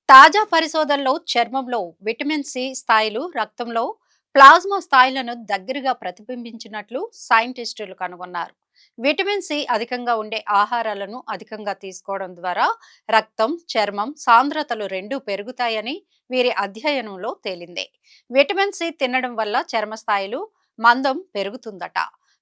తాజా పరిశోధనలో చర్మంలో విటమిన్ సి స్థాయిలు రక్తంలో ప్లాజ్మా స్థాయిలను దగ్గరగా ప్రతిబింబించినట్లు సైంటిస్టులు కనుగొన్నారు. విటమిన్ సి అధికంగా ఉండే ఆహారాలను అధికంగా తీసుకోవడం ద్వారా రక్తం, చర్మం సాంద్రతలు రెండూ పెరుగుతాయని వీరి అధ్యయనంలో తేలింది. విటమిన్ సి తినడం వల్ల చర్మ స్థాయిలు మందం పెరుగుతుందట.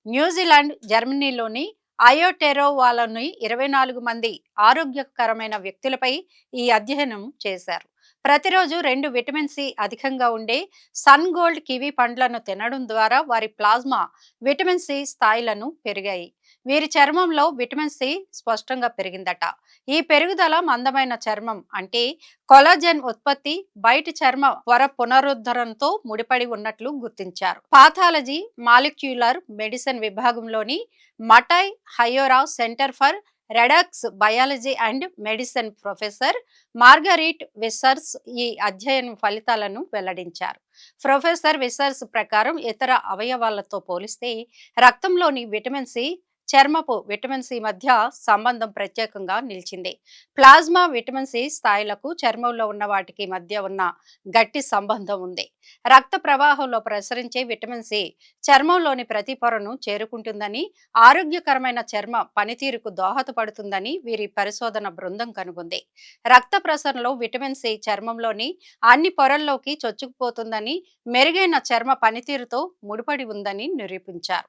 న్యూజిలాండ్, జర్మనీలోని అయోటెరోవాలోని 24 మంది ఆరోగ్యకరమైన వ్యక్తులపై ఈ అధ్యయనం చేశారు. ప్రతిరోజు 2 విటమిన్ సి అధికంగా ఉండే సన్ గోల్డ్ కివి పండ్లను తినడం ద్వారా వారి ప్లాజ్మా విటమిన్ సి స్థాయిలను పెరిగాయి. వీరి చర్మంలో విటమిన్ సి స్పష్టంగా పెరిగిందట. ఈ పెరుగుదల మందమైన చర్మం అంటే కొలాజెన్ ఉత్పత్తి, బయటి చర్మ పొర పునరుద్ధరణతో ముడిపడి ఉన్నట్లు గుర్తించారు. పాథాలజీ మాలిక్యులర్ మెడిసిన్ విభాగంలోని మటై హయోరా centre for redox biology and medicine professor Marguerite Vissers ఈ అధ్యయనం ఫలితాలను వెల్లడించారు. ప్రొఫెసర్ విసర్స్ ప్రకారం ఇతర అవయవాలతో పోలిస్తే రక్తంలోని విటమిన్ సి, చర్మపు విటమిన్ సి మధ్య సంబంధం ప్రత్యేకంగా నిలిచింది. ప్లాజ్మా విటమిన్ సి స్థాయిలకు చర్మంలో ఉన్న వాటికి మధ్య ఉన్న గట్టి సంబంధం ఉంది. రక్త ప్రవాహంలో ప్రసరించే విటమిన్ సి చర్మంలోని ప్రతి పొరను చేరుకుంటుందని, ఆరోగ్యకరమైన చర్మ పనితీరుకు దోహదపడుతుందని వీరి పరిశోధన బృందం కనుగొంది. రక్త ప్రసరణలో విటమిన్ సి చర్మంలోని అన్ని పొరల్లోకి చొచ్చుకుపోతుందని, మెరుగైన చర్మ పనితీరుతో ముడిపడి ఉందని నిరూపించారు.